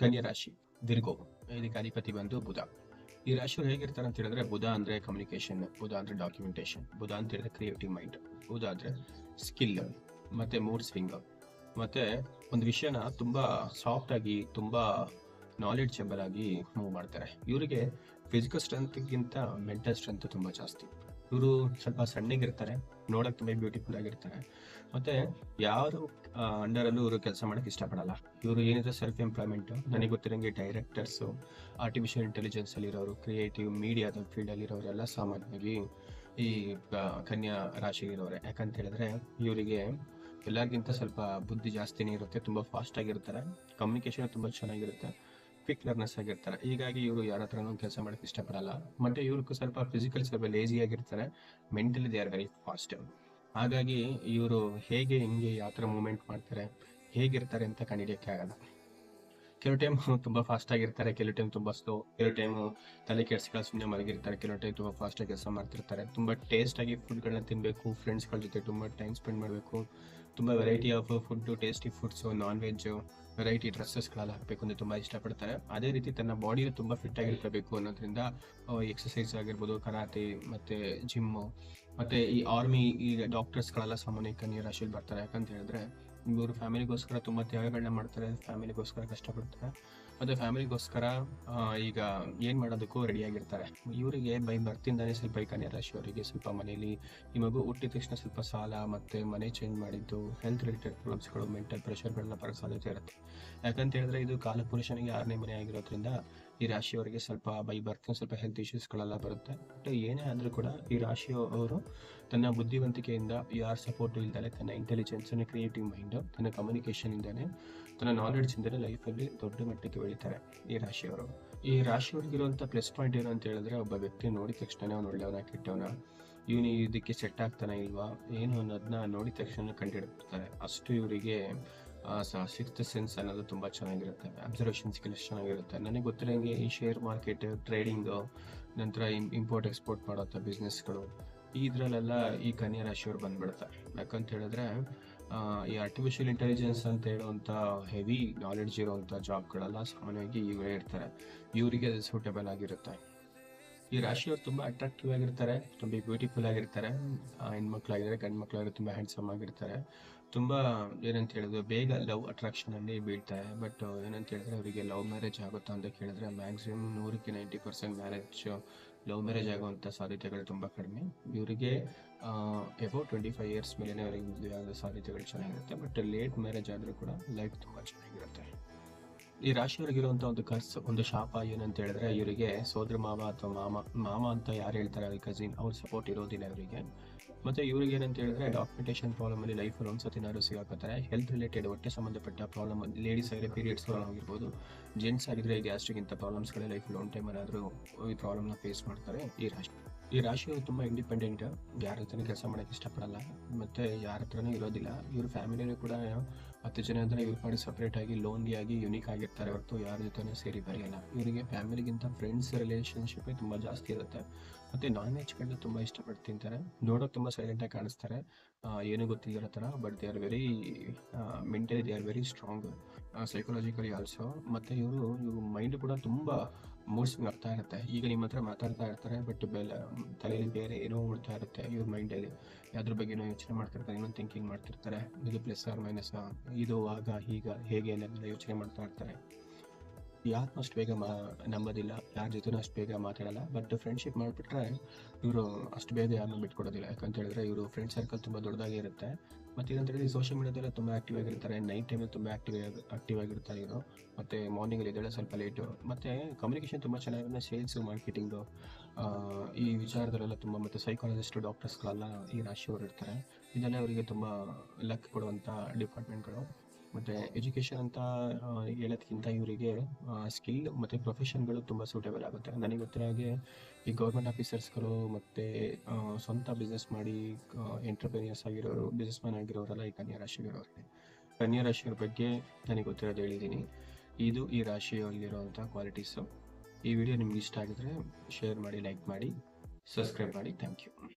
ಕನ್ಯಾ ರಾಶಿ ವಿರ್ಗೋ, ಇದಕ್ಕೆ ಅಧಿಪತಿ ಬಂದು ಬುಧ. ಈ ರಾಶಿಯವ್ರು ಹೇಗಿರ್ತಾರೆ ಅಂತ ಹೇಳಿದ್ರೆ, ಬುಧ ಅಂದ್ರೆ ಕಮ್ಯುನಿಕೇಶನ್, ಬುಧ ಅಂದ್ರೆ ಡಾಕ್ಯುಮೆಂಟೇಶನ್, ಬುಧ ಅಂತ ಹೇಳಿದ್ರೆ ಕ್ರಿಯೇಟಿವ್ ಮೈಂಡ್, ಬುಧ ಅಂದ್ರೆ ಸ್ಕಿಲ್ ಮತ್ತೆ ಮೂಡ್ ಸ್ವಿಂಗ್, ಮತ್ತೆ ಒಂದು ವಿಷಯನ ತುಂಬಾ ಸಾಫ್ಟ್ ಆಗಿ, ತುಂಬಾ ನಾಲೆಡ್ಜಬಲ್ ಆಗಿ ಮೂವ್ ಮಾಡ್ತಾರೆ. ಇವರಿಗೆ ಫಿಸಿಕಲ್ ಸ್ಟ್ರೆಂತ್ಗಿಂತ ಮೆಂಟಲ್ ಸ್ಟ್ರೆಂತ್ ತುಂಬಾ ಜಾಸ್ತಿ. ಇವರು ಸ್ವಲ್ಪ ಸಣ್ಣಗಿರ್ತಾರೆ, ನೋಡಕ್ ತುಂಬಾ ಬ್ಯೂಟಿಫುಲ್ ಆಗಿರ್ತಾರೆ, ಮತ್ತೆ ಯಾರು ಅಂಡರಲ್ಲೂ ಇವರು ಕೆಲಸ ಮಾಡಕ್ಕೆ ಇಷ್ಟಪಡಲ್ಲ. ಇವರು ಏನಿದೆ ಸೆಲ್ಫ್ ಎಂಪ್ಲಾಯ್ಮೆಂಟ್. ನನಗೆ ಗೊತ್ತಿರಂಗೆ ಡೈರೆಕ್ಟರ್ಸ್, ಆರ್ಟಿಫಿಷಿಯಲ್ ಇಂಟೆಲಿಜೆನ್ಸ್ ಅಲ್ಲಿರೋರು, ಕ್ರಿಯೇಟಿವ್ ಮೀಡಿಯಾದ ಫೀಲ್ಡ್ ಅಲ್ಲಿರೋರೆಲ್ಲ ಸಾಮಾನ್ಯವಾಗಿ ಈ ಕನ್ಯಾ ರಾಶಿಗಿರೋರೆ. ಯಾಕಂತ ಹೇಳಿದ್ರೆ ಇವರಿಗೆ ಎಲ್ಲರಿಗಿಂತ ಸ್ವಲ್ಪ ಬುದ್ಧಿ ಜಾಸ್ತಿನೇ ಇರುತ್ತೆ, ತುಂಬಾ ಫಾಸ್ಟ್ ಆಗಿರ್ತಾರೆ, ಕಮ್ಯುನಿಕೇಶನ್ ತುಂಬಾ ಚೆನ್ನಾಗಿರುತ್ತೆ, ಕ್ವಿಕ್ ಲರ್ನರ್ಸ್ ಆಗಿರ್ತಾರೆ. ಹೀಗಾಗಿ ಇವರು ಯಾರ ಹತ್ರನೂ ಕೆಲಸ ಮಾಡಕ್ಕೆ ಇಷ್ಟಪಡಲ್ಲ. ಮತ್ತೆ ಇವ್ರಿಗೂ ಸ್ವಲ್ಪ ಫಿಸಿಕಲ್ ಸ್ವಲ್ಪ ಲೇಜಿ ಆಗಿರ್ತಾರೆ, mentally they are very fast. ಹಾಗಾಗಿ ಇವರು ಹೇಗೆ ಹಿಂಗೆ ಯಾವ ಥರ ಮೂವ್ಮೆಂಟ್ ಮಾಡ್ತಾರೆ, ಹೇಗಿರ್ತಾರೆ ಅಂತ ಕಂಡುಹಿಡಿಯಕ್ಕೆ ಆಗಲ್ಲ. ಕೆಲವು ಟೈಮ್ ತುಂಬಾ ಫಾಸ್ಟ್ ಆಗಿರ್ತಾರೆ, ಕೆಲವು ಟೈಮ್ ತುಂಬಾ ಸ್ಲೋ, ಕೆಲವು ಟೈಮ್ ತಲೆ ಕೆಡ್ಸ್ಕೊಳ್ಳೋ ಸುಮ್ಮನೆ ಮಲಗಿರ್ತಾರೆ, ಕೆಲವು ಟೈಮ್ ತುಂಬಾ ಫಾಸ್ಟ್ ಆಗಿ ಕೆಲಸ ಮಾಡ್ತಿರ್ತಾರೆ. ತುಂಬಾ ಟೇಸ್ಟ್ ಆಗಿ ಫುಡ್ಗಳನ್ನ ತಿನ್ಬೇಕು, ಫ್ರೆಂಡ್ಸ್ಗಳ ಜೊತೆ ತುಂಬಾ ಟೈಮ್ ಸ್ಪೆಂಡ್ ಮಾಡಬೇಕು, ತುಂಬಾ variety of food, tasty foods, non veg, variety ಡ್ರೆಸ್ಸಸ್ಗಳೆಲ್ಲ ಹಾಕಬೇಕು ಅಂತ ತುಂಬಾ ಇಷ್ಟಪಡ್ತಾರೆ. ಅದೇ ರೀತಿ ತನ್ನ ಬಾಡಿನ ತುಂಬಾ ಫಿಟ್ ಆಗಿರ್ಕೋಬೇಕು ಅನ್ನೋದ್ರಿಂದ ಎಕ್ಸಸೈಸ್ ಆಗಿರ್ಬೋದು, ಕರಾಟೆ ಮತ್ತೆ ಜಿಮ್, ಮತ್ತೆ ಈ ಆರ್ಮಿ, ಈ ಡಾಕ್ಟರ್ಸ್ಗಳೆಲ್ಲ ಸಾಮಾನ್ಯ ಕನ್ಯಾ ರಾಶಿಯಲ್ಲಿ ಬರ್ತಾರೆ. ಯಾಕಂತ ಹೇಳಿದ್ರೆ ಇವರು ಫ್ಯಾಮಿಲಿಗೋಸ್ಕರ ತುಂಬಾ ತ್ಯಾಗಗಳನ್ನ ಮಾಡ್ತಾರೆ, ಫ್ಯಾಮಿಲಿಗೋಸ್ಕರ ಕಷ್ಟಪಡ್ತಾರೆ, ಮತ್ತೆ ಫ್ಯಾಮಿಲಿಗೋಸ್ಕರ ಈಗ ಏನ್ ಮಾಡೋದಕ್ಕೂ ರೆಡಿ ಆಗಿರ್ತಾರೆ. ಇವರಿಗೆ ಬೈ ಬರ್ತಿಂದಾನೆ ಸ್ವಲ್ಪ ಈ ಕನ್ಯಾ ರಾಶಿಯವರಿಗೆ ಸ್ವಲ್ಪ ಮನೆಯಲ್ಲಿ ಈ ಮಗು ಹುಟ್ಟಿದ ತಕ್ಷಣ ಸ್ವಲ್ಪ ಸಾಲ, ಮತ್ತೆ ಮನೆ ಚೇಂಜ್ ಮಾಡಿದ್ದು, ಹೆಲ್ತ್ ರಿಲೇಟೆಡ್ ಪ್ರಾಬ್ಲಮ್ಸ್ಗಳು, ಮೆಂಟಲ್ ಪ್ರೆಷರ್ಗಳನ್ನ ಬರೋ ಸಾಧ್ಯತೆ ಇರುತ್ತೆ. ಯಾಕಂತ ಹೇಳಿದ್ರೆ ಇದು ಕಾಲಪುರುಷನಿಗೆ 6ನೇ ಮನೆ ಆಗಿರೋದ್ರಿಂದ ಈ ರಾಶಿಯವರಿಗೆ ಸ್ವಲ್ಪ ಬೈ ಬರ್ತಿನ ಸ್ವಲ್ಪ ಹೆಲ್ತ್ ಇಶ್ಯೂಸ್ಗಳೆಲ್ಲ ಬರುತ್ತೆ. ಬಟ್ ಏನೇ ಆದ್ರೂ ಕೂಡ ಈ ರಾಶಿಯವರು ತನ್ನ ಬುದ್ಧಿವಂತಿಕೆಯಿಂದ, ಯಾರ ಸಪೋರ್ಟ್ ಇಲ್ದಲೆ, ತನ್ನ ಇಂಟೆಲಿಜೆನ್ಸ್, ಕ್ರಿಯೇಟಿವ್ ಮೈಂಡ್, ತನ್ನ ಕಮ್ಯುನಿಕೇಶನ್ ಇಂದಾನೆ, ತನ್ನ ನಾಲೆಡ್ಜ್ ಇಂದಾನೆ ಲೈಫಲ್ಲಿ ದೊಡ್ಡ ಮಟ್ಟಕ್ಕೆ ಬೆಳೀತಾರೆ ಈ ರಾಶಿಯವರು. ಈ ರಾಶಿಯವರಿಗಿರುವಂಥ ಪ್ಲಸ್ ಪಾಯಿಂಟ್ ಏನು ಅಂತ ಹೇಳಿದ್ರೆ, ಒಬ್ಬ ವ್ಯಕ್ತಿ ನೋಡಿದ ತಕ್ಷಣ ಅವ್ನು ಒಳ್ಳೆಯವನ ಕೆಟ್ಟವನ, ಇವನು ಇದಕ್ಕೆ ಸೆಟ್ ಆಗ್ತಾನೆ ಇಲ್ವಾ ಏನು ಅನ್ನೋದನ್ನ ನೋಡಿದ ತಕ್ಷಣ ಕಂಡುಹಿಡ್ತಾರೆ. ಅಷ್ಟು ಇವರಿಗೆ ಸಿಕ್ಸ್ತ್ ಸೆನ್ಸ್ ಅನ್ನೋದು ತುಂಬಾ ಚೆನ್ನಾಗಿರುತ್ತೆ, ಅಬ್ಸರ್ವೇಷನ್ ಸ್ಕಿಲ್ಸ್ ಚೆನ್ನಾಗಿರುತ್ತೆ. ನನಗೆ ಗೊತ್ತಿರೋಂಗೆ ಈ ಶೇರ್ ಮಾರ್ಕೆಟ್, ಟ್ರೇಡಿಂಗ್, ನಂತರ ಇಂಪೋರ್ಟ್ ಎಕ್ಸ್ಪೋರ್ಟ್ ಮಾಡೋಂಥ ಬಿಸ್ನೆಸ್ಗಳು, ಇದ್ರಲ್ಲೆಲ್ಲ ಈ ಕನ್ಯಾ ರಾಶಿಯವ್ರು ಬಂದ್ಬಿಡ್ತಾರೆ. ಯಾಕಂತ ಹೇಳಿದ್ರೆ ಈ ಆರ್ಟಿಫಿಷಿಯಲ್ ಇಂಟೆಲಿಜೆನ್ಸ್ ಅಂತ ಹೇಳುವಂಥ ಹೆವಿ ನಾಲೆಡ್ಜ್ ಇರುವಂಥ ಜಾಬ್ಗಳೆಲ್ಲ ಸಾಮಾನ್ಯವಾಗಿ ಇವರೇ ಇರ್ತಾರೆ, ಇವರಿಗೆ ಸೂಟೇಬಲ್ ಆಗಿರುತ್ತೆ. ಈ ರಾಶಿಯವರು ತುಂಬಾ ಅಟ್ರಾಕ್ಟಿವ್ ಆಗಿರ್ತಾರೆ, ತುಂಬಾ ಬ್ಯೂಟಿಫುಲ್ ಆಗಿರ್ತಾರೆ. ಹೆಣ್ಮಕ್ಳಾಗಿದ್ರೆ ಗಂಡು ಮಕ್ಳಾಗಿದ್ರೆ ತುಂಬಾ ಹ್ಯಾಂಡ್ಸಮ್ ಆಗಿರ್ತಾರೆ. ತುಂಬಾ ಏನಂತ ಹೇಳಿದ್ರೆ ಬೇಗ ಲವ್ ಅಟ್ರಾಕ್ಷನ್ ಅಲ್ಲಿ ಬೀಳ್ತಾರೆ. ಬಟ್ ಏನಂತ ಹೇಳಿದ್ರೆ ಅವರಿಗೆ ಲವ್ ಮ್ಯಾರೇಜ್ ಆಗುತ್ತಾ ಅಂತ ಕೇಳಿದ್ರೆ ಮ್ಯಾಕ್ಸಿಮಮ್ 100ಕ್ಕೆ 90% ಮ್ಯಾರೇಜ್ ಲವ್ ಮ್ಯಾರೇಜ್ ಆಗುವಂಥ ಸಾಧ್ಯತೆಗಳು ತುಂಬಾ ಕಡಿಮೆ. ಇವರಿಗೆ ಅಬೌಟ್ 25 ಇಯರ್ಸ್ ಮೇಲೆ ಅವರಿಗೆ ಮದುವೆ ಆಗೋ ಸಾಧ್ಯತೆಗಳು ಚೆನ್ನಾಗಿರುತ್ತೆ. ಬಟ್ ಲೇಟ್ ಮ್ಯಾರೇಜ್ ಆದರೂ ಕೂಡ ಲೈಫ್ ತುಂಬಾ ಚೆನ್ನಾಗಿರುತ್ತೆ. ಈ ರಾಶಿಯವರಿಗಿರುವಂಥ ಒಂದು ಕರ್ಸು, ಒಂದು ಶಾಪ ಏನಂತ ಹೇಳಿದ್ರೆ, ಇವರಿಗೆ ಸೋದರ ಮಾವ ಅಥವಾ ಮಾಮ ಅಂತ ಯಾರು ಹೇಳ್ತಾರೆ, ಅವ್ರ ಕಸಿನ್, ಅವ್ರ ಸಪೋರ್ಟ್ ಇರೋದಿಲ್ಲ ಇವರಿಗೆ. ಮತ್ತೆ ಇವ್ರಿಗೆ ಏನಂತ ಹೇಳಿದ್ರೆ ಡಾಕ್ಯುಮೆಂಟೇಶನ್ ಪ್ರಾಬ್ಲಮ್ ಅಲ್ಲಿ ಲೈಫಲ್ಲಿ ಒಂದ್ಸತಿನಾದ್ರು ಸಿಗಾಕೋತಾರೆ. ಹೆಲ್ತ್ ರಿಲೇಟೆಡ್ ಹೊಟ್ಟೆ ಸಂಬಂಧಪಟ್ಟ ಪ್ರಾಬ್ಲಮ್, ಲೇಡೀಸ್ ಆಗಿದ್ರೆ ಪೀರಿಯಡ್ಸ್ ಪ್ರಾಬ್ಲಮ್ ಆಗಿರ್ಬೋದು, ಜೆಂಟ್ಸ್ ಆಗಿದ್ರೆ ಗ್ಯಾಸ್ಟ್ರಿಕ್ ಇಂಥ ಪ್ರಾಬ್ಲಮ್ಸ್ಗಳೇ ಲೈಫಲ್ಲಿ ಒನ್ ಟೈಮ್ ಏನಾದರೂ ಈ ಪ್ರಾಬ್ಲಮ್ನ ಫೇಸ್ ಮಾಡ್ತಾರೆ ಈ ರಾಶಿ. ಈ ರಾಶಿಯವರು ತುಂಬಾ ಇಂಡಿಪೆಂಡೆಂಟ್, ಯಾರ ಹತ್ರನೂ ಕೆಲಸ ಮಾಡಕ್ಕೆ ಇಷ್ಟಪಡಲ್ಲ, ಮತ್ತೆ ಯಾರ ಹತ್ರನೂ ಇರೋದಿಲ್ಲ. ಇವ್ರ ಫ್ಯಾಮಿಲಿಯಲ್ಲೂ ಕೂಡ 10 ಜನ ಅಂದ್ರೆ ಇವ್ರ ಪಾಡಿ ಸಪ್ರೇಟ್ ಆಗಿ ಲೋನ್ಲಿ ಆಗಿ ಯುನೀಕ್ ಆಗಿರ್ತಾರೆ ಹೊರತು ಯಾರ ಜೊತೆನೂ ಸೇರಿ ಬರೆಯಲ್ಲ. ಇವರಿಗೆ ಫ್ಯಾಮಿಲಿಗಿಂತ ಫ್ರೆಂಡ್ಸ್ ರಿಲೇಶನ್ಶಿಪ್ ತುಂಬಾ ಜಾಸ್ತಿ ಇರುತ್ತೆ. ಮತ್ತೆ ನಾನ್ ವೆಜ್ಗಳನ್ನ ತುಂಬಾ ಇಷ್ಟಪಟ್ಟು ತಿಂತಾರೆ, ನೋಡೋಕೆ ತುಂಬಾ ಸೈಲೆಂಟ್ ಆಗಿ ಕಾಣಿಸ್ತಾರೆ, ಏನು ಗೊತ್ತಿರೋ ಥರ. But they are very mentally they are very strong, psychologically also. ಮತ್ತೆ ಇವರು ಮೈಂಡ್ ಕೂಡ ತುಂಬಾ ಮೂಡ್ಸ್ ಬರ್ತಾ ಇರುತ್ತೆ. ಈಗ ನಿಮ್ಮ ಹತ್ರ ಮಾತಾಡ್ತಾ ಇರ್ತಾರೆ, ಬಟ್ ತಲೆಯಲ್ಲಿ ಬೇರೆ ಏನೋ ಓಡ್ತಾ ಇರುತ್ತೆ. ಇವ್ರ ಮೈಂಡಲ್ಲಿ ಯಾವ್ದ್ರ ಬಗ್ಗೆ ಏನೋ ಯೋಚನೆ ಮಾಡ್ತಿರ್ತಾರೆ, ಏನೋ ಥಿಂಕಿಂಗ್ ಮಾಡ್ತಿರ್ತಾರೆ. ಇದು ಪ್ಲಸ್ ಆರ್ ಮೈನಸ್, ಇದು ಆಗ ಹೀಗ ಹೇಗೆ ಅನ್ನೋದನ್ನ ಯೋಚನೆ ಮಾಡ್ತಾ ಇರ್ತಾರೆ. ಯಾರನ್ನೂ ಅಷ್ಟು ಬೇಗ ನಂಬೋದಿಲ್ಲ, ಯಾರ ಜೊತೆನೂ ಅಷ್ಟು ಬೇಗ ಮಾತಾಡಲ್ಲ. ಬಟ್ ಫ್ರೆಂಡ್ಶಿಪ್ ಮಾಡಿಬಿಟ್ರೆ ಇವರು ಅಷ್ಟು ಬೇಗ ಯಾರನ್ನೂ ಬಿಟ್ಕೊಡೋದಿಲ್ಲ. ಯಾಕಂತ ಹೇಳಿದ್ರೆ ಇವರು ಫ್ರೆಂಡ್ ಸರ್ಕಲ್ ತುಂಬ ದೊಡ್ಡದಾಗಿ ಇರುತ್ತೆ. ಮತ್ತು ಏನಂತ ಹೇಳಿದ್ರೆ ಸೋಷಿಯಲ್ ಮೀಡಿಯಾದಲ್ಲೇ ತುಂಬ ಆಕ್ಟಿವ್ ಆಗಿರ್ತಾರೆ, ನೈಟ್ ಟೈಮಲ್ಲಿ ತುಂಬ ಆಕ್ಟಿವ್ ಆಗಿರ್ತಾರೆ ಇವರು. ಮತ್ತು ಮಾರ್ನಿಂಗಲ್ಲಿ ಎದ್ದೇಳೋದು ಸ್ವಲ್ಪ ಲೇಟು. ಮತ್ತು ಕಮ್ಯುನಿಕೇಷನ್ ತುಂಬ ಚೆನ್ನಾಗಿರುತ್ತೆ, ಸೇಲ್ಸು, ಮಾರ್ಕೆಟಿಂಗು, ಈ ವಿಚಾರದಲ್ಲೆಲ್ಲ ತುಂಬ. ಮತ್ತು ಸೈಕಾಲಜಿಸ್ಟು, ಡಾಕ್ಟರ್ಸ್ಗಳೆಲ್ಲ ಈ ರಾಶಿಯವರು ಇರ್ತಾರೆ. ಇದೆಲ್ಲ ಅವರಿಗೆ ತುಂಬ ಲಕ್ ಕೊಡುವಂಥ ಡಿಪಾರ್ಟ್ಮೆಂಟ್ಗಳು. ಮತ್ತು ಎಜುಕೇಷನ್ ಅಂತ ಹೇಳೋದಕ್ಕಿಂತ ಇವರಿಗೆ ಸ್ಕಿಲ್ ಮತ್ತು ಪ್ರೊಫೆಷನ್ಗಳು ತುಂಬ ಸೂಟೇಬಲ್ ಆಗುತ್ತೆ. ನನಗೆ ಗೊತ್ತಿರೋ ಹಾಗೆ ಈ ಗೌರ್ಮೆಂಟ್ ಆಫೀಸರ್ಸ್ಗಳು ಮತ್ತು ಸ್ವಂತ ಬಿಸ್ನೆಸ್ ಮಾಡಿ ಎಂಟರ್ಪ್ರಿನಿಯರ್ಸ್ ಆಗಿರೋರು, ಬಿಸ್ನೆಸ್ ಮ್ಯಾನ್ ಆಗಿರೋರೆಲ್ಲ ಈ ಕನ್ಯಾ ರಾಶಿಯವರವ್ರಿಗೆ. ಕನ್ಯಾ ರಾಶಿಯವ್ರ ಬಗ್ಗೆ ನನಗೆ ಗೊತ್ತಿರೋದು ಹೇಳಿದ್ದೀನಿ. ಇದು ಈ ರಾಶಿಯಲ್ಲಿರುವಂಥ ಕ್ವಾಲಿಟೀಸು. ಈ ವಿಡಿಯೋ ನಿಮ್ಗೆ ಇಷ್ಟ ಆಗಿದ್ರೆ ಶೇರ್ ಮಾಡಿ, ಲೈಕ್ ಮಾಡಿ, ಸಬ್ಸ್ಕ್ರೈಬ್ ಮಾಡಿ. Thank you.